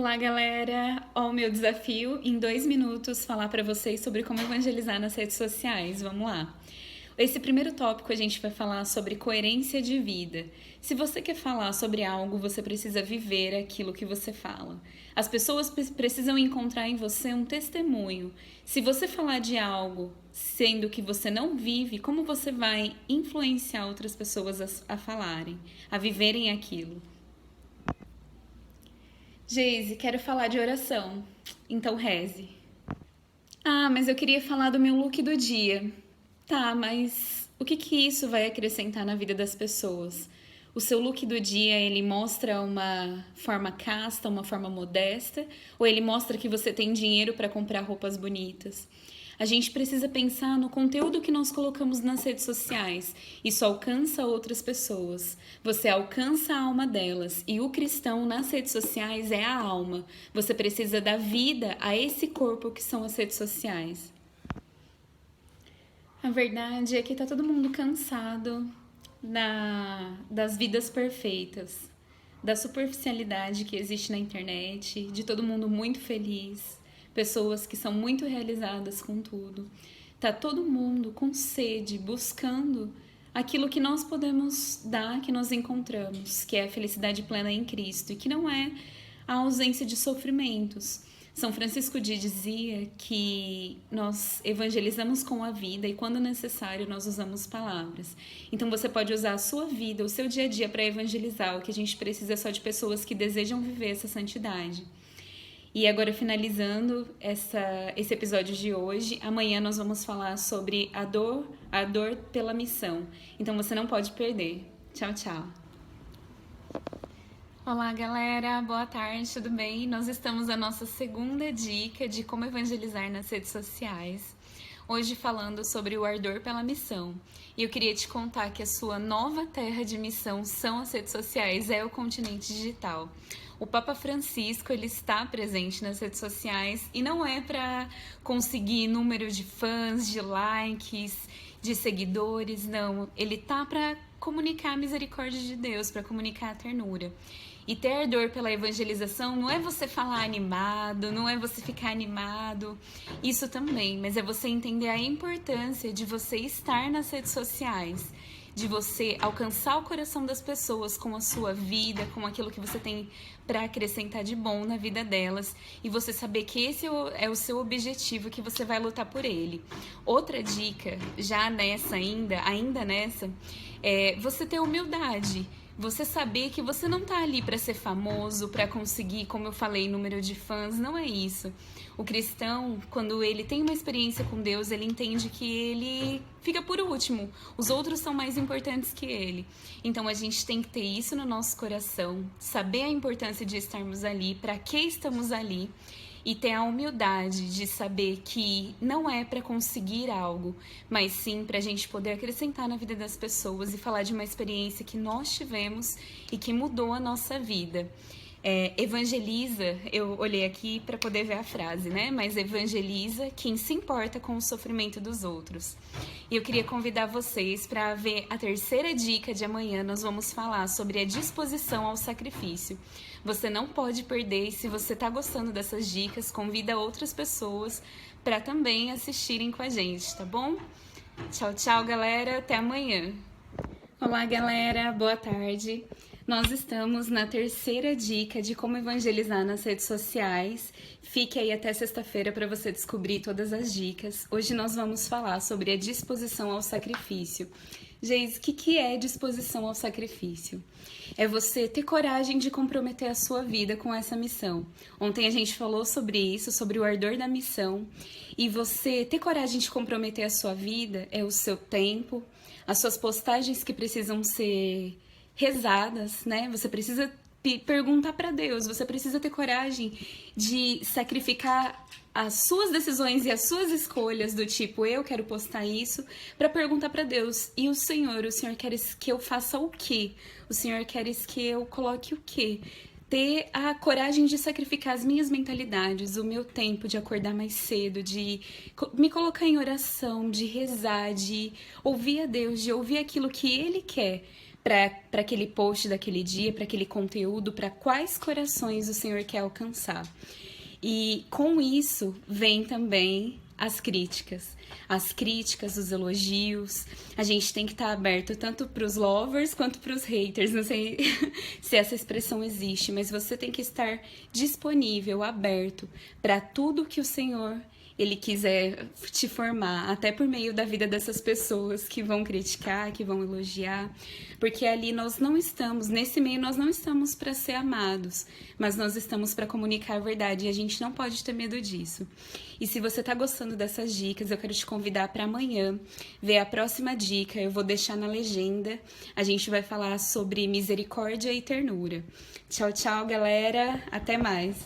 Olá, galera! Ó, o meu desafio em 2 minutos falar para vocês sobre como evangelizar nas redes sociais. Vamos lá! Esse primeiro tópico a gente vai falar sobre coerência de vida. Se você quer falar sobre algo, você precisa viver aquilo que você fala. As pessoas precisam encontrar em você um testemunho. Se você falar de algo sendo que você não vive, como você vai influenciar outras pessoas a falarem, a viverem aquilo? Geise, quero falar de oração. Então reze. Ah, mas eu queria falar do meu look do dia. Tá, mas o que isso vai acrescentar na vida das pessoas? O seu look do dia, ele mostra uma forma casta, uma forma modesta, ou ele mostra que você tem dinheiro para comprar roupas bonitas? A gente precisa pensar no conteúdo que nós colocamos nas redes sociais. Isso alcança outras pessoas. Você alcança a alma delas. E o cristão nas redes sociais é a alma. Você precisa dar vida a esse corpo que são as redes sociais. A verdade é que tá todo mundo cansado das vidas perfeitas, da superficialidade que existe na internet, de todo mundo muito feliz, pessoas que são muito realizadas com tudo. Tá todo mundo com sede, buscando aquilo que nós podemos dar, que nós encontramos, que é a felicidade plena em Cristo e que não é a ausência de sofrimentos. São Francisco dizia que nós evangelizamos com a vida e, quando necessário, nós usamos palavras. Então, você pode usar a sua vida, o seu dia a dia para evangelizar. O que a gente precisa é só de pessoas que desejam viver essa santidade. E agora, finalizando esse episódio de hoje, amanhã nós vamos falar sobre a dor pela missão. Então, você não pode perder. Tchau, tchau. Olá, galera, boa tarde, tudo bem? Nós estamos na nossa segunda dica de como evangelizar nas redes sociais. Hoje falando sobre o ardor pela missão. E eu queria te contar que a sua nova terra de missão são as redes sociais, é o continente digital. O Papa Francisco, ele está presente nas redes sociais e não é para conseguir número de fãs, de likes, de seguidores, não. Ele tá para comunicar a misericórdia de Deus, para comunicar a ternura. E ter ardor pela evangelização não é você falar animado, não é você ficar animado, isso também, mas é você entender a importância de você estar nas redes sociais, de você alcançar o coração das pessoas com a sua vida, com aquilo que você tem para acrescentar de bom na vida delas, e você saber que esse é o seu objetivo, que você vai lutar por ele. Outra dica, já nessa ainda nessa, é você ter humildade. Você saber que você não tá ali para ser famoso, para conseguir, como eu falei, número de fãs, não é isso. O cristão, quando ele tem uma experiência com Deus, ele entende que ele fica por último. Os outros são mais importantes que ele. Então a gente tem que ter isso no nosso coração, saber a importância de estarmos ali, para que estamos ali, e ter a humildade de saber que não é para conseguir algo, mas sim para a gente poder acrescentar na vida das pessoas e falar de uma experiência que nós tivemos e que mudou a nossa vida. Evangeliza, eu olhei aqui para poder ver a frase, né? Mas evangeliza quem se importa com o sofrimento dos outros. E eu queria convidar vocês para ver a terceira dica de amanhã. Nós vamos falar sobre a disposição ao sacrifício. Você não pode perder, e se você está gostando dessas dicas, convida outras pessoas para também assistirem com a gente, tá bom? Tchau, tchau, galera. Até amanhã. Olá, galera. Boa tarde. Nós estamos na terceira dica de como evangelizar nas redes sociais. Fique aí até sexta-feira para você descobrir todas as dicas. Hoje nós vamos falar sobre a disposição ao sacrifício. Geise, o que é disposição ao sacrifício? É você ter coragem de comprometer a sua vida com essa missão. Ontem a gente falou sobre isso, sobre o ardor da missão. E você ter coragem de comprometer a sua vida é o seu tempo, as suas postagens que precisam ser rezadas, né? Você precisa perguntar para Deus, você precisa ter coragem de sacrificar as suas decisões e as suas escolhas, do tipo, eu quero postar isso, para perguntar para Deus, e o Senhor quer que eu faça o quê? O Senhor quer que eu coloque o quê? Ter a coragem de sacrificar as minhas mentalidades, o meu tempo de acordar mais cedo, de me colocar em oração, de rezar, de ouvir a Deus, de ouvir aquilo que Ele quer, para aquele post daquele dia, para aquele conteúdo, para quais corações o Senhor quer alcançar. E com isso vem também as críticas, os elogios. A gente tem que estar aberto tanto para os lovers quanto para os haters. Não sei se essa expressão existe, mas você tem que estar disponível, aberto para tudo que o Senhor Ele quiser te formar, até por meio da vida dessas pessoas que vão criticar, que vão elogiar, porque ali nós não estamos, nesse meio nós não estamos para ser amados, mas nós estamos para comunicar a verdade e a gente não pode ter medo disso. E se você tá gostando dessas dicas, eu quero te convidar para amanhã ver a próxima dica, eu vou deixar na legenda, a gente vai falar sobre misericórdia e ternura. Tchau, tchau, galera, até mais!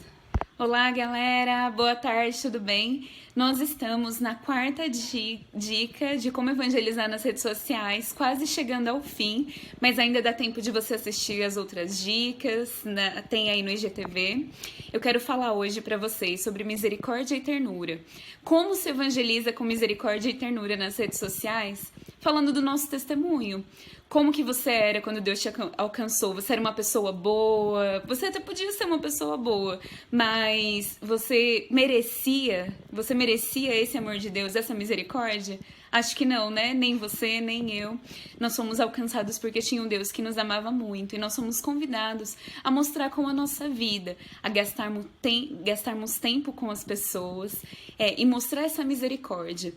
Olá, galera! Boa tarde, tudo bem? Nós estamos na quarta dica de como evangelizar nas redes sociais, quase chegando ao fim, mas ainda dá tempo de você assistir as outras dicas, né? Tem aí no IGTV. Eu quero falar hoje para vocês sobre misericórdia e ternura. Como se evangeliza com misericórdia e ternura nas redes sociais? Falando do nosso testemunho. Como que você era quando Deus te alcançou? Você era uma pessoa boa? Você até podia ser uma pessoa boa, mas você merecia esse amor de Deus, essa misericórdia? Acho que não, né? Nem você, nem eu. Nós fomos alcançados porque tinha um Deus que nos amava muito e nós somos convidados a mostrar com a nossa vida, a gastarmos tempo com as pessoas e mostrar essa misericórdia.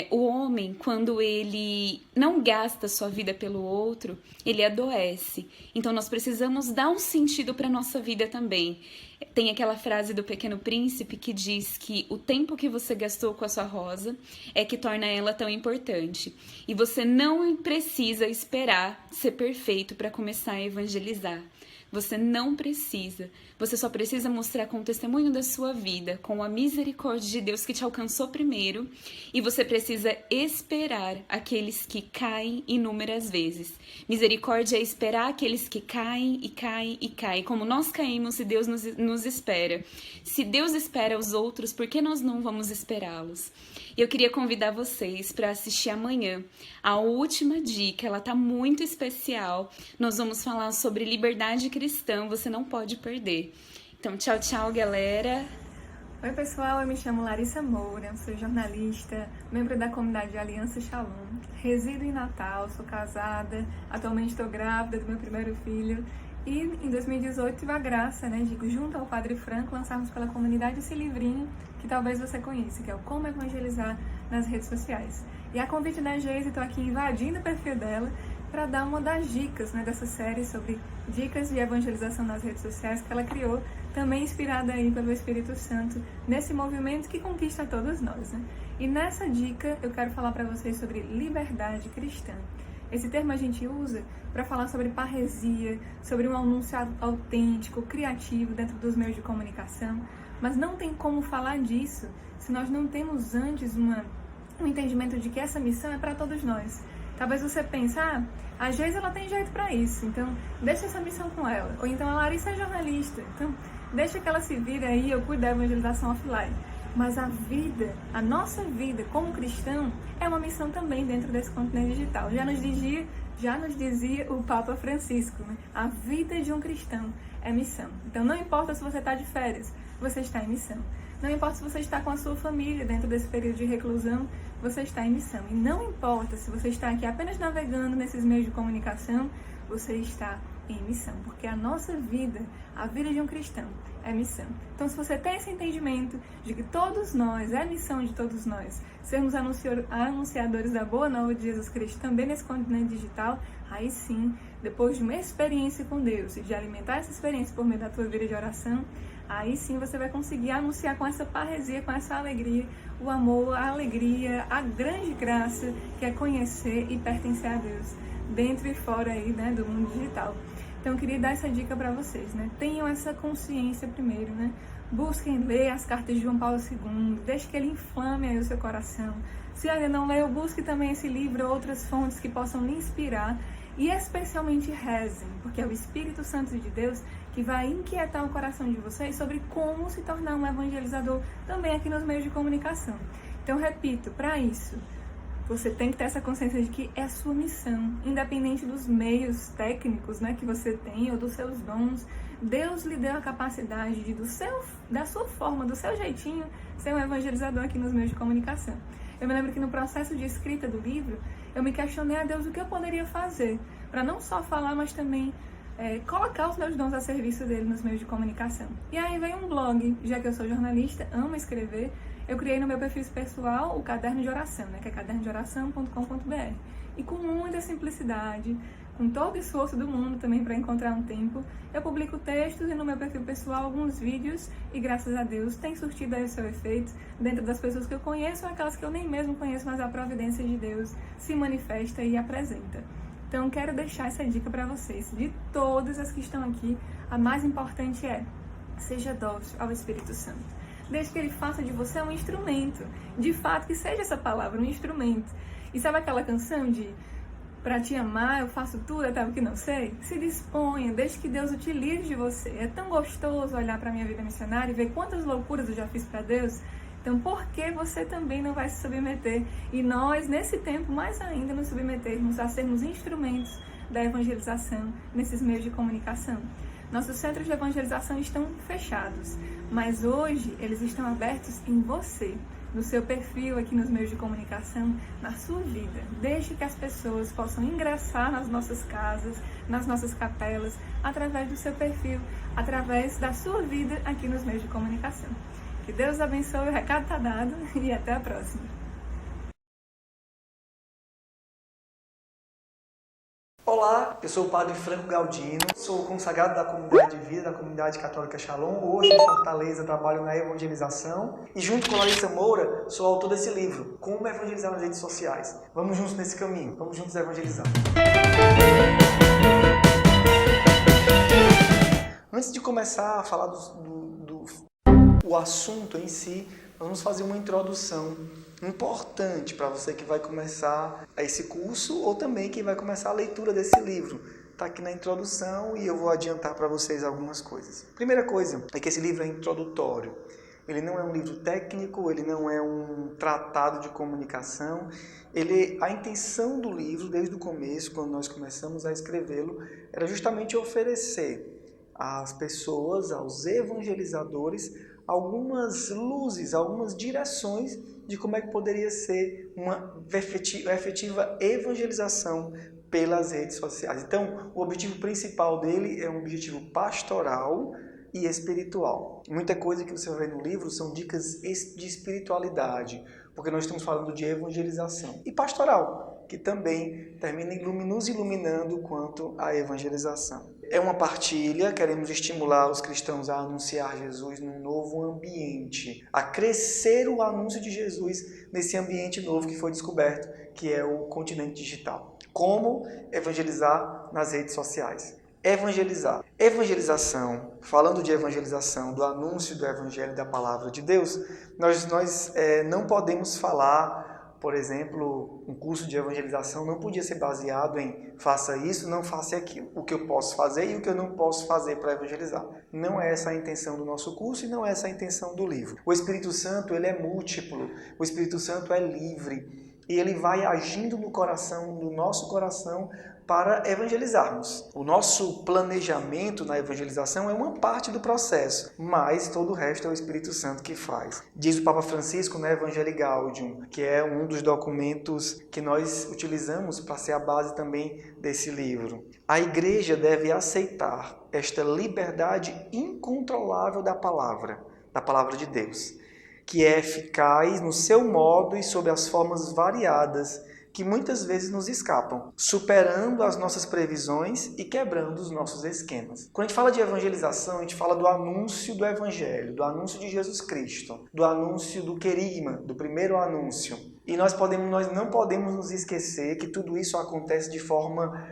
O homem, quando ele não gasta sua vida pelo outro, ele adoece. Então nós precisamos dar um sentido para a nossa vida também. Tem aquela frase do Pequeno Príncipe que diz que o tempo que você gastou com a sua rosa é que torna ela tão importante. E você não precisa esperar ser perfeito para começar a evangelizar. Você não precisa. Você só precisa mostrar com o testemunho da sua vida, com a misericórdia de Deus que te alcançou primeiro. E você precisa esperar aqueles que caem inúmeras vezes. Misericórdia é esperar aqueles que caem e caem e caem. Como nós caímos se Deus nos espera. Se Deus espera os outros, por que nós não vamos esperá-los? Eu queria convidar vocês para assistir amanhã a última dica, ela tá muito especial. Nós vamos falar sobre liberdade cristã, você não pode perder. Então, tchau, tchau, galera. Oi, pessoal, eu me chamo Larissa Moura, sou jornalista, membro da comunidade Aliança Shalom, resido em Natal, sou casada, atualmente estou grávida do meu primeiro filho. E em 2018 tive a graça, de junto ao Padre Franco, lançarmos pela comunidade esse livrinho que talvez você conheça, que é o Como Evangelizar nas Redes Sociais. E a convite da Geise, estou aqui invadindo o perfil dela para dar uma das dicas dessa série sobre dicas de evangelização nas redes sociais que ela criou, também inspirada aí pelo Espírito Santo, nesse movimento que conquista todos nós. E nessa dica eu quero falar para vocês sobre liberdade cristã. Esse termo a gente usa para falar sobre parresia, sobre um anúncio autêntico, criativo dentro dos meios de comunicação, mas não tem como falar disso se nós não temos antes um entendimento de que essa missão é para todos nós. Talvez você pense, a Geise ela tem jeito para isso, então deixa essa missão com ela. Ou então a Larissa é jornalista, então deixa que ela se vire aí, eu cuido da evangelização offline. Mas a nossa vida como cristão é uma missão também dentro desse continente digital. Já nos dizia o Papa Francisco, a vida de um cristão é missão. Então não importa se você está de férias, você está em missão. Não importa se você está com a sua família dentro desse período de reclusão, você está em missão. E não importa se você está aqui apenas navegando nesses meios de comunicação, você está em missão. Porque a nossa vida, a vida de um cristão, é missão. Então, se você tem esse entendimento de que todos nós, é a missão de todos nós, sermos anunciadores da boa nova de Jesus Cristo também nesse continente digital, aí sim, depois de uma experiência com Deus e de alimentar essa experiência por meio da tua vida de oração, aí sim você vai conseguir anunciar com essa parresia, com essa alegria, o amor, a alegria, a grande graça que é conhecer e pertencer a Deus, dentro e fora aí, do mundo digital. Então eu queria dar essa dica para vocês, Tenham essa consciência primeiro, Busquem ler as cartas de João Paulo II, deixe que ele inflame aí o seu coração. Se ainda não leu, busque também esse livro, outras fontes que possam lhe inspirar e especialmente rezem, porque é o Espírito Santo de Deus que vai inquietar o coração de vocês sobre como se tornar um evangelizador também aqui nos meios de comunicação. Então, repito, para isso, Você tem que ter essa consciência de que é a sua missão, independente dos meios técnicos, né, que você tem ou dos seus dons. Deus lhe deu a capacidade de, da sua forma, do seu jeitinho, ser um evangelizador aqui nos meios de comunicação. Eu me lembro que no processo de escrita do livro, eu me questionei a Deus o que eu poderia fazer, para não só falar, mas também colocar os meus dons a serviço dele nos meios de comunicação. E aí veio um blog, já que eu sou jornalista, amo escrever, eu criei no meu perfil pessoal o caderno de oração, né, que é cadernodeoração.com.br. E com muita simplicidade, com todo o esforço do mundo também para encontrar um tempo, eu publico textos e no meu perfil pessoal alguns vídeos e graças a Deus tem surtido aí o seu efeito dentro das pessoas que eu conheço ou aquelas que eu nem mesmo conheço, mas a providência de Deus se manifesta e apresenta. Então quero deixar essa dica para vocês. De todas as que estão aqui, a mais importante é: seja dócil ao Espírito Santo. Desde que ele faça de você um instrumento. De fato, que seja essa palavra um instrumento. E sabe aquela canção de "Pra te amar eu faço tudo até o que não sei"? Se disponha, deixe que Deus utilize de você. É tão gostoso olhar para a minha vida missionária e ver quantas loucuras eu já fiz para Deus. Então, por que você também não vai se submeter? E nós, nesse tempo, mais ainda, nos submetermos a sermos instrumentos da evangelização nesses meios de comunicação. Nossos centros de evangelização estão fechados, mas hoje eles estão abertos em você, no seu perfil aqui nos meios de comunicação, na sua vida. Deixe que as pessoas possam ingressar nas nossas casas, nas nossas capelas, através do seu perfil, através da sua vida aqui nos meios de comunicação. Que Deus abençoe, o recado está dado e até a próxima. Olá, eu sou o Padre Franco Galdino, sou consagrado da Comunidade de Vida, da Comunidade Católica Shalom. Hoje em Fortaleza trabalho na evangelização e junto com Larissa Moura sou autor desse livro, Como Evangelizar nas Redes Sociais. Vamos juntos nesse caminho, vamos juntos evangelizar. Antes de começar a falar o assunto em si, vamos fazer uma introdução importante para você que vai começar esse curso ou também que vai começar a leitura desse livro. Está aqui na introdução e eu vou adiantar para vocês algumas coisas. Primeira coisa é que esse livro é introdutório. Ele não é um livro técnico, ele não é um tratado de comunicação. A intenção do livro, desde o começo, quando nós começamos a escrevê-lo, era justamente oferecer às pessoas, aos evangelizadores, algumas luzes, algumas direções de como é que poderia ser uma efetiva evangelização pelas redes sociais. Então, o objetivo principal dele é um objetivo pastoral e espiritual. Muita coisa que você vai ver no livro são dicas de espiritualidade, porque nós estamos falando de evangelização. E pastoral, que também termina nos iluminando quanto à evangelização. É uma partilha, queremos estimular os cristãos a anunciar Jesus num novo ambiente, a crescer o anúncio de Jesus nesse ambiente novo que foi descoberto, que é o continente digital. Como evangelizar nas redes sociais? Evangelizar. Evangelização, falando de evangelização, do anúncio do Evangelho da Palavra de Deus, nós não podemos falar. Por exemplo, um curso de evangelização não podia ser baseado em faça isso, não faça aquilo. O que eu posso fazer e o que eu não posso fazer para evangelizar. Não é essa a intenção do nosso curso e não é essa a intenção do livro. O Espírito Santo, ele é múltiplo. O Espírito Santo é livre. E ele vai agindo no nosso coração para evangelizarmos. O nosso planejamento na evangelização é uma parte do processo, mas todo o resto é o Espírito Santo que faz. Diz o Papa Francisco na Evangelii Gaudium, que é um dos documentos que nós utilizamos para ser a base também desse livro. A Igreja deve aceitar esta liberdade incontrolável da palavra de Deus, que é eficaz no seu modo e sob as formas variadas que muitas vezes nos escapam, superando as nossas previsões e quebrando os nossos esquemas. Quando a gente fala de evangelização, a gente fala do anúncio do Evangelho, do anúncio de Jesus Cristo, do anúncio do querigma, do primeiro anúncio. E nós não podemos nos esquecer que tudo isso acontece de forma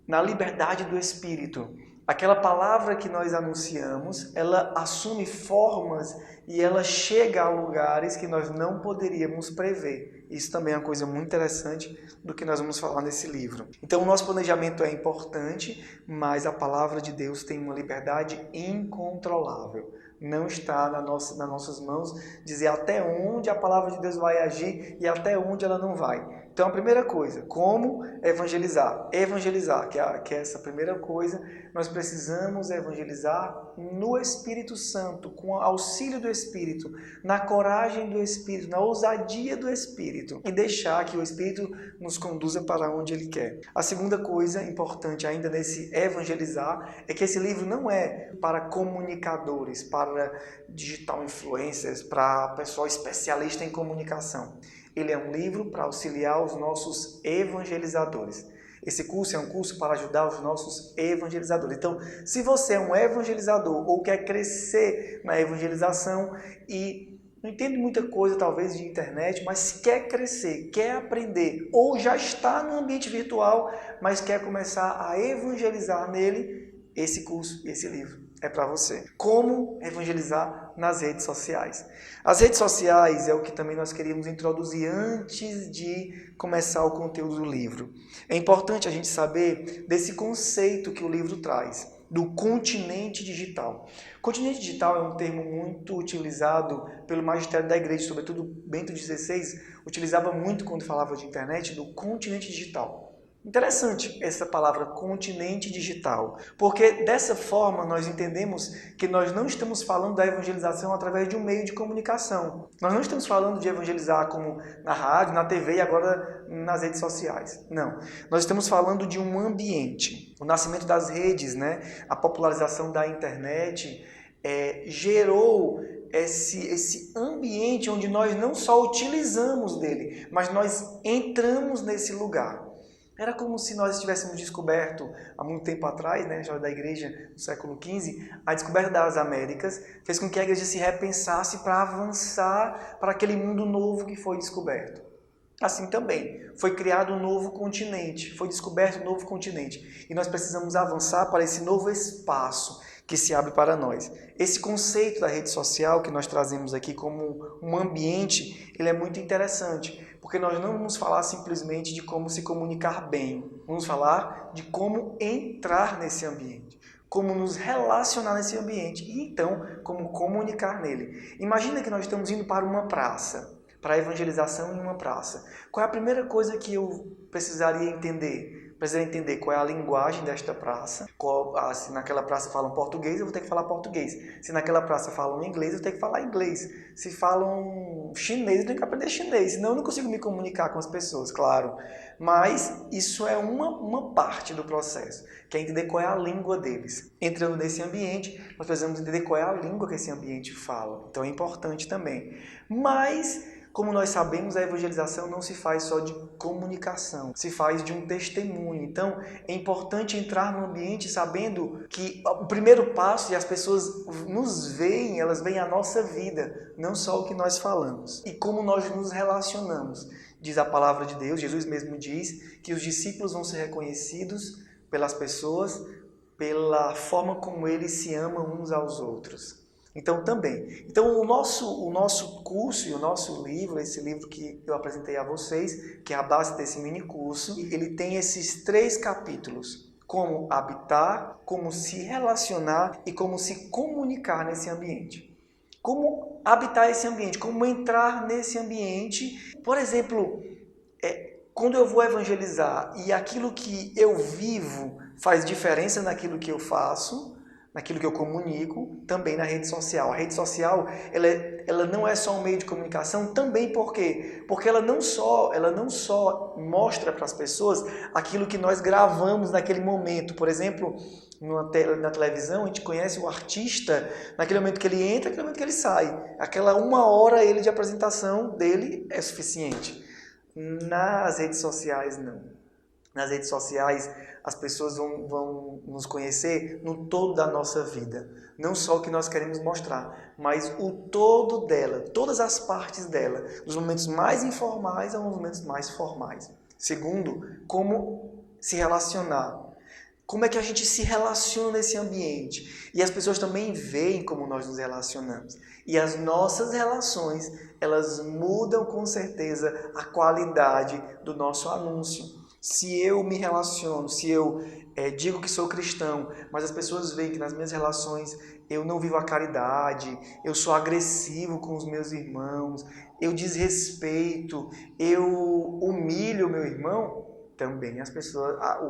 na liberdade do Espírito. Aquela palavra que nós anunciamos, ela assume formas e ela chega a lugares que nós não poderíamos prever. Isso também é uma coisa muito interessante do que nós vamos falar nesse livro. Então, o nosso planejamento é importante, mas a palavra de Deus tem uma liberdade incontrolável. Não está nas nossas mãos dizer até onde a palavra de Deus vai agir e até onde ela não vai. Então, a primeira coisa, como evangelizar? Evangelizar, que é essa primeira coisa, nós precisamos evangelizar no Espírito Santo, com o auxílio do Espírito, na coragem do Espírito, na ousadia do Espírito, e deixar que o Espírito nos conduza para onde Ele quer. A segunda coisa importante ainda nesse evangelizar é que esse livro não é para comunicadores, para digital influencers, para pessoal especialista em comunicação. Ele é um livro para auxiliar os nossos evangelizadores. Esse curso é um curso para ajudar os nossos evangelizadores. Então, se você é um evangelizador ou quer crescer na evangelização e não entende muita coisa talvez de internet, mas quer crescer, quer aprender ou já está no ambiente virtual, mas quer começar a evangelizar nele, esse curso, esse livro é para você. Como evangelizar nas redes sociais? As redes sociais é o que também nós queríamos introduzir antes de começar o conteúdo do livro. É importante a gente saber desse conceito que o livro traz, do continente digital. Continente digital é um termo muito utilizado pelo magistério da igreja, sobretudo Bento XVI, utilizava muito quando falava de internet, do continente digital. Interessante essa palavra continente digital, porque dessa forma nós entendemos que nós não estamos falando da evangelização através de um meio de comunicação. Nós não estamos falando de evangelizar como na rádio, na TV e agora nas redes sociais. Não. Nós estamos falando de um ambiente. O nascimento das redes, a popularização da internet gerou esse ambiente onde nós não só utilizamos dele, mas nós entramos nesse lugar. Era como se nós tivéssemos descoberto, há muito tempo atrás, já da igreja do século XV, a descoberta das Américas fez com que a igreja se repensasse para avançar para aquele mundo novo que foi descoberto. Assim também, foi criado um novo continente, foi descoberto um novo continente. E nós precisamos avançar para esse novo espaço que se abre para nós. Esse conceito da rede social que nós trazemos aqui como um ambiente, ele é muito interessante, porque nós não vamos falar simplesmente de como se comunicar bem, vamos falar de como entrar nesse ambiente, como nos relacionar nesse ambiente e então como comunicar nele. Imagina que nós estamos indo para uma praça, para a evangelização em uma praça. Qual é a primeira coisa que eu precisaria entender? Precisa entender qual é a linguagem desta praça. Se naquela praça falam português, eu vou ter que falar português. Se naquela praça falam inglês, eu vou ter que falar inglês. Se falam chinês, eu tenho que aprender chinês. Senão eu não consigo me comunicar com as pessoas, claro. Mas isso é uma parte do processo, que é entender qual é a língua deles. Entrando nesse ambiente, nós precisamos entender qual é a língua que esse ambiente fala. Então é importante também. Mas, como nós sabemos, a evangelização não se faz só de comunicação, se faz de um testemunho. Então, é importante entrar no ambiente sabendo que o primeiro passo, e as pessoas nos veem, elas veem a nossa vida, não só o que nós falamos. E como nós nos relacionamos. Diz a palavra de Deus, Jesus mesmo diz que os discípulos vão ser reconhecidos pelas pessoas, pela forma como eles se amam uns aos outros. Então, também. Então, o nosso curso e o nosso livro, esse livro que eu apresentei a vocês, que é a base desse mini curso, ele tem esses 3 capítulos. Como habitar, como se relacionar e como se comunicar nesse ambiente. Como habitar esse ambiente, como entrar nesse ambiente. Por exemplo, quando eu vou evangelizar e aquilo que eu vivo faz diferença naquilo que eu faço, naquilo que eu comunico, também na rede social. A rede social, ela não é só um meio de comunicação, também por quê? Porque ela não só mostra para as pessoas aquilo que nós gravamos naquele momento. Por exemplo, na televisão, a gente conhece o artista naquele momento que ele entra, naquele momento que ele sai. Aquela 1 hora de apresentação dele é suficiente. Nas redes sociais, não. Nas redes sociais, as pessoas vão nos conhecer no todo da nossa vida. Não só o que nós queremos mostrar, mas o todo dela, todas as partes dela, dos momentos mais informais aos momentos mais formais. Segundo, como se relacionar. Como é que a gente se relaciona nesse ambiente? E as pessoas também veem como nós nos relacionamos. E as nossas relações, elas mudam com certeza a qualidade do nosso anúncio. Se eu me relaciono, se eu digo que sou cristão, mas as pessoas veem que nas minhas relações eu não vivo a caridade, eu sou agressivo com os meus irmãos, eu desrespeito, eu humilho o meu irmão, também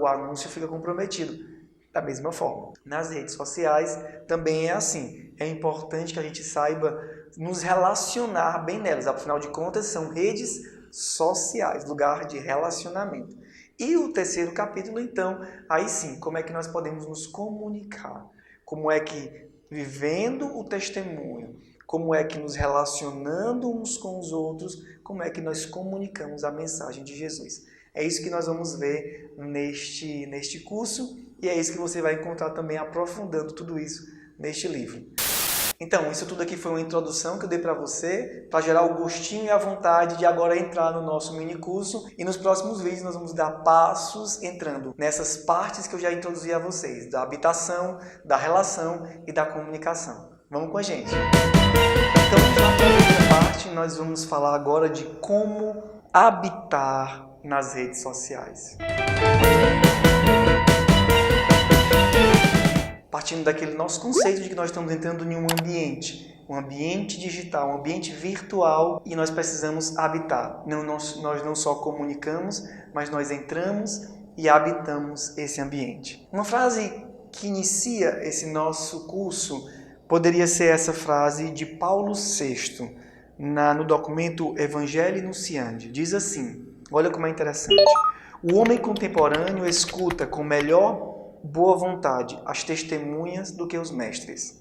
o anúncio fica comprometido. Da mesma forma, nas redes sociais também é assim. É importante que a gente saiba nos relacionar bem nelas. Afinal de contas, são redes sociais, lugar de relacionamento. E o terceiro capítulo, então, aí sim, como é que nós podemos nos comunicar? Como é que, vivendo o testemunho, como é que nos relacionando uns com os outros, como é que nós comunicamos a mensagem de Jesus? É isso que nós vamos ver neste curso e é isso que você vai encontrar também aprofundando tudo isso neste livro. Então, isso tudo aqui foi uma introdução que eu dei para você, para gerar o gostinho e a vontade de agora entrar no nosso mini curso. E nos próximos vídeos nós vamos dar passos entrando nessas partes que eu já introduzi a vocês, da habitação, da relação e da comunicação. Vamos com a gente! Então, na primeira parte, nós vamos falar agora de como habitar nas redes sociais. Partindo daquele nosso conceito de que nós estamos entrando em um ambiente digital, um ambiente virtual e nós precisamos habitar. Nós não só comunicamos, mas nós entramos e habitamos esse ambiente. Uma frase que inicia esse nosso curso poderia ser essa frase de Paulo VI, no documento Evangelii Nunciandi. Diz assim, olha como é interessante. O homem contemporâneo escuta com melhor boa vontade as testemunhas do que os mestres.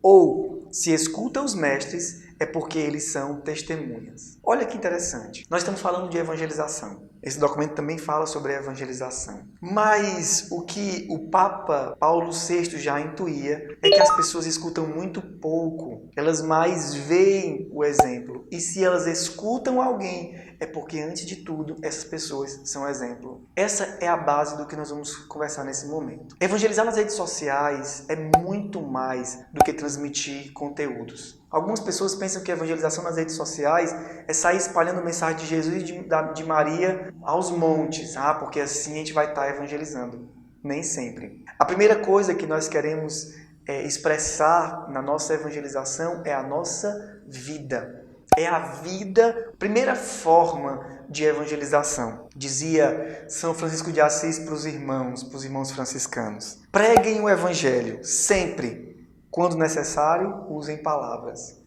Ou, se escuta os mestres, é porque eles são testemunhas. Olha que interessante. Nós estamos falando de evangelização. Esse documento também fala sobre a evangelização. Mas o que o Papa Paulo VI já intuía é que as pessoas escutam muito pouco. Elas mais veem o exemplo. E se elas escutam alguém, é porque, antes de tudo, essas pessoas são exemplo. Essa é a base do que nós vamos conversar nesse momento. Evangelizar nas redes sociais é muito mais do que transmitir conteúdos. Algumas pessoas pensam que a evangelização nas redes sociais é sair espalhando mensagem de Jesus e de Maria aos montes, porque assim a gente vai estar evangelizando. Nem sempre. A primeira coisa que nós queremos expressar na nossa evangelização é a nossa vida. É a vida, primeira forma de evangelização. Dizia São Francisco de Assis para os irmãos franciscanos. Preguem o evangelho, sempre. Quando necessário, usem palavras.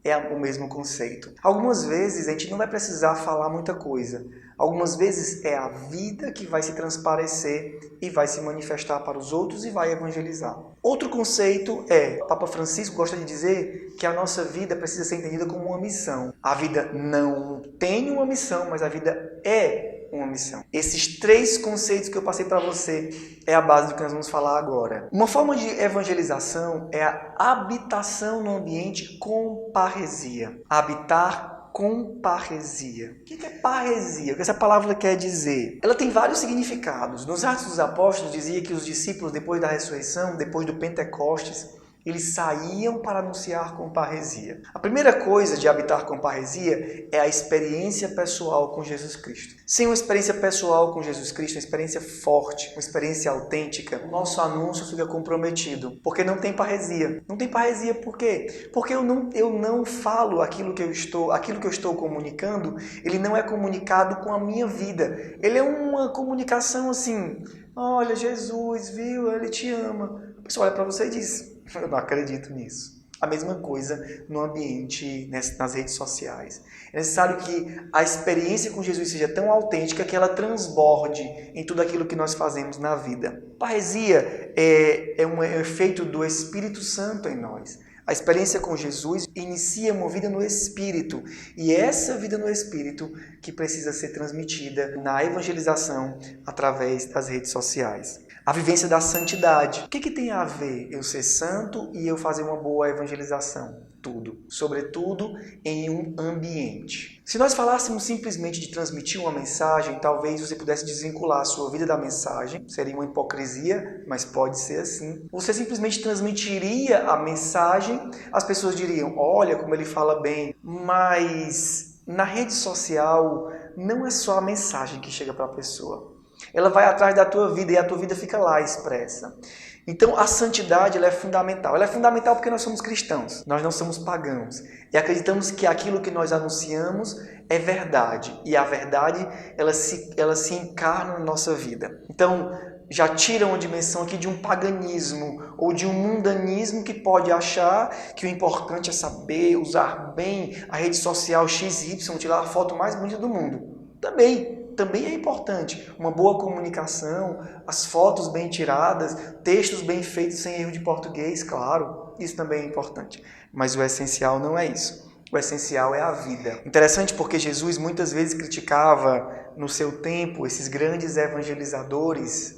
É o mesmo conceito. Algumas vezes a gente não vai precisar falar muita coisa. Algumas vezes é a vida que vai se transparecer e vai se manifestar para os outros e vai evangelizar. Outro conceito Papa Francisco gosta de dizer que a nossa vida precisa ser entendida como uma missão. A vida não tem uma missão, mas a vida é uma missão. Esses três conceitos que eu passei para você é a base do que nós vamos falar agora. Uma forma de evangelização é a habitação no ambiente com parresia. Habitar com parresia. O que é parresia? O que essa palavra quer dizer? Ela tem vários significados. Nos Atos dos Apóstolos dizia que os discípulos, depois da ressurreição, depois do Pentecostes, eles saíam para anunciar com parresia. A primeira coisa de habitar com parresia é a experiência pessoal com Jesus Cristo. Sem uma experiência pessoal com Jesus Cristo, uma experiência forte, uma experiência autêntica, o nosso anúncio fica comprometido, porque não tem parresia. Não tem parresia por quê? Porque eu não falo aquilo que eu estou comunicando, ele não é comunicado com a minha vida. Ele é uma comunicação assim, olha, Jesus, viu, ele te ama. A pessoa olha para você e diz, eu não acredito nisso. A mesma coisa no ambiente, nas redes sociais. É necessário que a experiência com Jesus seja tão autêntica que ela transborde em tudo aquilo que nós fazemos na vida. Parresia é um efeito do Espírito Santo em nós. A experiência com Jesus inicia uma vida no Espírito. E é essa vida no Espírito que precisa ser transmitida na evangelização através das redes sociais. A vivência da santidade. O que tem a ver eu ser santo e eu fazer uma boa evangelização? Tudo. Sobretudo em um ambiente. Se nós falássemos simplesmente de transmitir uma mensagem, talvez você pudesse desvincular a sua vida da mensagem. Seria uma hipocrisia, mas pode ser assim. Você simplesmente transmitiria a mensagem, as pessoas diriam, olha como ele fala bem. Mas na rede social não é só a mensagem que chega para a pessoa. Ela vai atrás da tua vida e a tua vida fica lá expressa. Então, a santidade ela é fundamental. Ela é fundamental porque nós somos cristãos, nós não somos pagãos. E acreditamos que aquilo que nós anunciamos é verdade. E a verdade, ela se encarna na nossa vida. Então, já tira uma dimensão aqui de um paganismo ou de um mundanismo que pode achar que o importante é saber usar bem a rede social XY, tirar a foto mais bonita do mundo. Também é importante. Uma boa comunicação, as fotos bem tiradas, textos bem feitos sem erro de português, claro, isso também é importante. Mas o essencial não é isso. O essencial é a vida. Interessante porque Jesus muitas vezes criticava no seu tempo esses grandes evangelizadores,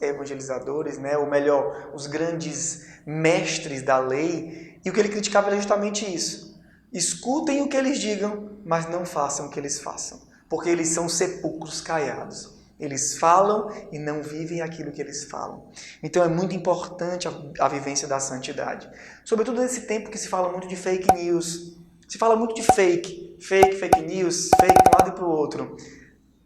né? Ou melhor, os grandes mestres da lei. E o que ele criticava era justamente isso. Escutem o que eles digam, mas não façam o que eles façam. Porque eles são sepulcros caiados. Eles falam e não vivem aquilo que eles falam. Então é muito importante a vivência da santidade. Sobretudo nesse tempo que se fala muito de fake news. Se fala muito de fake news, fake de um lado e para o outro.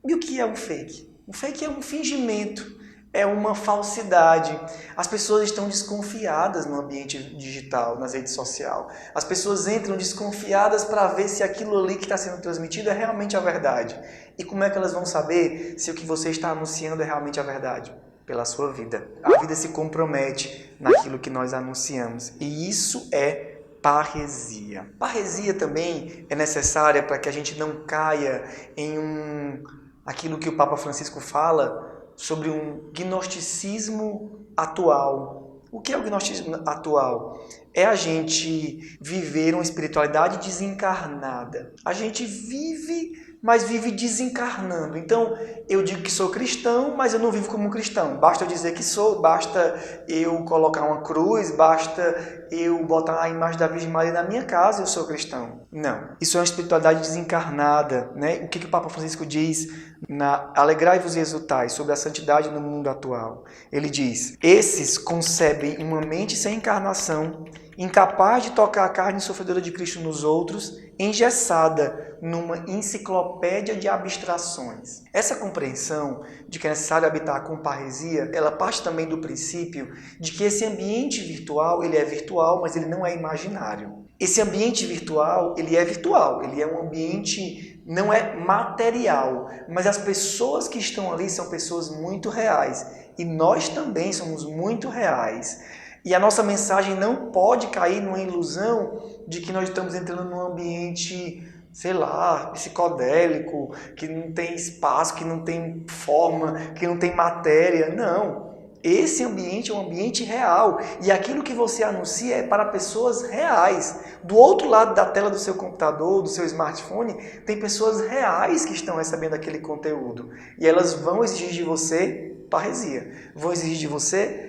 E o que é um fake? Um fake é um fingimento, é uma falsidade. As pessoas estão desconfiadas no ambiente digital, nas redes sociais. As pessoas entram desconfiadas para ver se aquilo ali que está sendo transmitido é realmente a verdade. E como é que elas vão saber se o que você está anunciando é realmente a verdade? Pela sua vida. A vida se compromete naquilo que nós anunciamos. E isso é parresia. Parresia também é necessária para que a gente não caia em aquilo que o Papa Francisco fala sobre um gnosticismo atual. O que é o gnosticismo atual? É a gente viver uma espiritualidade desencarnada. A gente vive, mas vive desencarnando. Então, eu digo que sou cristão, mas eu não vivo como um cristão. Basta eu dizer que sou, basta eu colocar uma cruz, basta eu botar a imagem da Virgem Maria na minha casa, eu sou cristão. Não. Isso é uma espiritualidade desencarnada, né? O que o Papa Francisco diz na Alegrai-vos e exultai sobre a santidade no mundo atual? Ele diz: esses concebem uma mente sem encarnação, incapaz de tocar a carne sofredora de Cristo nos outros, engessada numa enciclopédia de abstrações. Essa compreensão de que é necessário habitar com parresia, ela parte também do princípio de que esse ambiente virtual, ele é virtual, mas ele não é imaginário. Esse ambiente virtual, ele é um ambiente, não é material, mas as pessoas que estão ali são pessoas muito reais. E nós também somos muito reais. E a nossa mensagem não pode cair numa ilusão de que nós estamos entrando num ambiente, sei lá, psicodélico, que não tem espaço, que não tem forma, que não tem matéria. Não. Esse ambiente é um ambiente real. E aquilo que você anuncia é para pessoas reais. Do outro lado da tela do seu computador, do seu smartphone, tem pessoas reais que estão recebendo aquele conteúdo. E elas vão exigir de você parresia. Vão exigir de você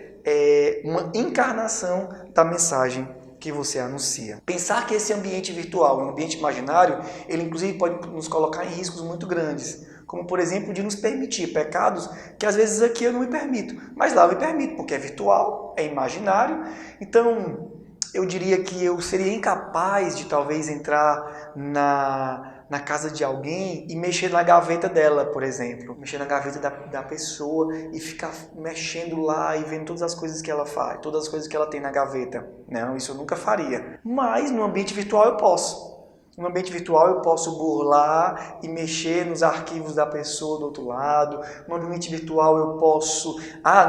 uma encarnação da mensagem que você anuncia. Pensar que esse ambiente virtual, um ambiente imaginário, ele inclusive pode nos colocar em riscos muito grandes, como por exemplo de nos permitir pecados que às vezes aqui eu não me permito, mas lá eu me permito, porque é virtual, é imaginário. Então eu diria que eu seria incapaz de talvez entrar na casa de alguém e mexer na gaveta dela, por exemplo. Mexer na gaveta da pessoa e ficar mexendo lá e vendo todas as coisas que ela faz, todas as coisas que ela tem na gaveta. Não, isso eu nunca faria. Mas no ambiente virtual eu posso. No ambiente virtual eu posso burlar e mexer nos arquivos da pessoa do outro lado. No ambiente virtual eu posso...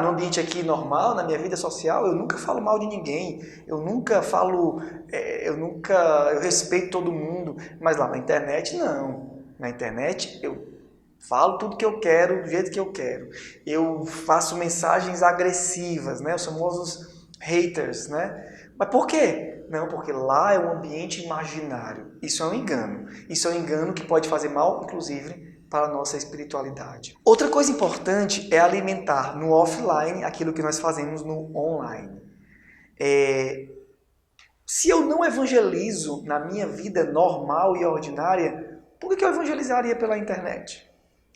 no ambiente aqui normal, na minha vida social, eu nunca falo mal de ninguém. Eu nunca falo... Eu respeito todo mundo. Mas lá na internet, não. Na internet eu falo tudo que eu quero, do jeito que eu quero. Eu faço mensagens agressivas, né? Os famosos haters, né? Mas por quê? Não, porque lá é um ambiente imaginário. Isso é um engano. Isso é um engano que pode fazer mal, inclusive, para a nossa espiritualidade. Outra coisa importante é alimentar no offline aquilo que nós fazemos no online. Se eu não evangelizo na minha vida normal e ordinária, por que eu evangelizaria pela internet?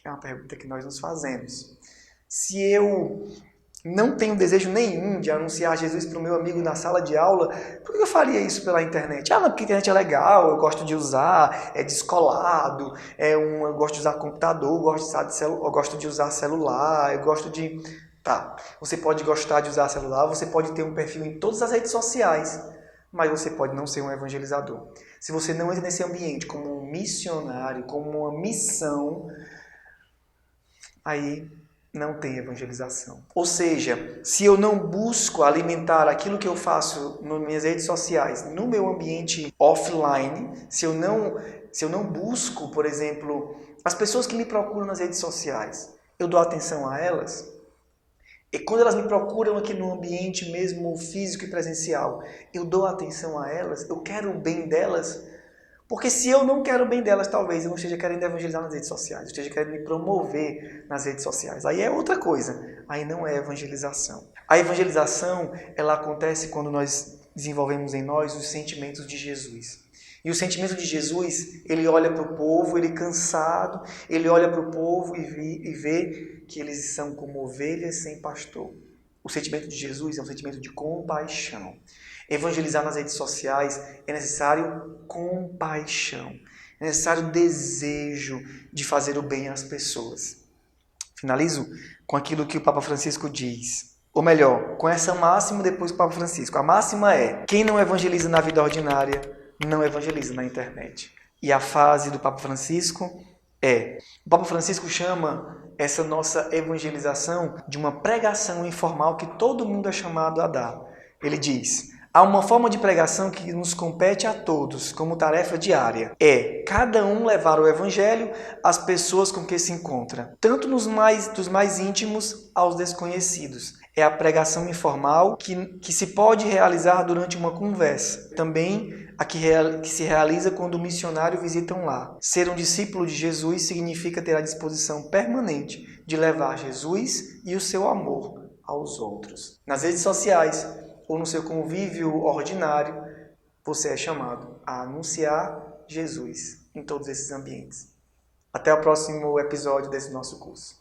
É uma pergunta que nós nos fazemos. Se eu não tenho desejo nenhum de anunciar Jesus para o meu amigo na sala de aula, por que eu faria isso pela internet? Não, porque a internet é legal, eu gosto de usar, é descolado, eu gosto de usar computador, eu gosto de usar celular, eu gosto de... Tá, você pode gostar de usar celular, você pode ter um perfil em todas as redes sociais, mas você pode não ser um evangelizador. Se você não entra nesse ambiente como um missionário, como uma missão, aí não tem evangelização. Ou seja, se eu não busco alimentar aquilo que eu faço nas minhas redes sociais, no meu ambiente offline, se eu não busco, por exemplo, as pessoas que me procuram nas redes sociais, eu dou atenção a elas. E quando elas me procuram aqui no ambiente mesmo físico e presencial, eu dou atenção a elas, eu quero o bem delas. Porque se eu não quero o bem delas, talvez eu não esteja querendo evangelizar nas redes sociais, eu esteja querendo me promover nas redes sociais. Aí é outra coisa, aí não é evangelização. A evangelização, ela acontece quando nós desenvolvemos em nós os sentimentos de Jesus. E o sentimento de Jesus, ele olha para o povo, ele cansado, ele olha para o povo e vê que eles são como ovelhas sem pastor. O sentimento de Jesus é um sentimento de compaixão. Evangelizar nas redes sociais é necessário compaixão, é necessário desejo de fazer o bem às pessoas. Finalizo com aquilo que o Papa Francisco diz. Ou melhor, com essa máxima depois do Papa Francisco. A máxima é: quem não evangeliza na vida ordinária, não evangeliza na internet. E a frase do Papa Francisco é: o Papa Francisco chama essa nossa evangelização de uma pregação informal que todo mundo é chamado a dar. Ele diz: há uma forma de pregação que nos compete a todos, como tarefa diária. É cada um levar o evangelho às pessoas com que se encontra, tanto dos mais íntimos aos desconhecidos. É a pregação informal que se pode realizar durante uma conversa. Também a que se realiza quando o missionário visita um lar. Ser um discípulo de Jesus significa ter a disposição permanente de levar Jesus e o seu amor aos outros. Nas redes sociais ou no seu convívio ordinário, você é chamado a anunciar Jesus em todos esses ambientes. Até o próximo episódio desse nosso curso.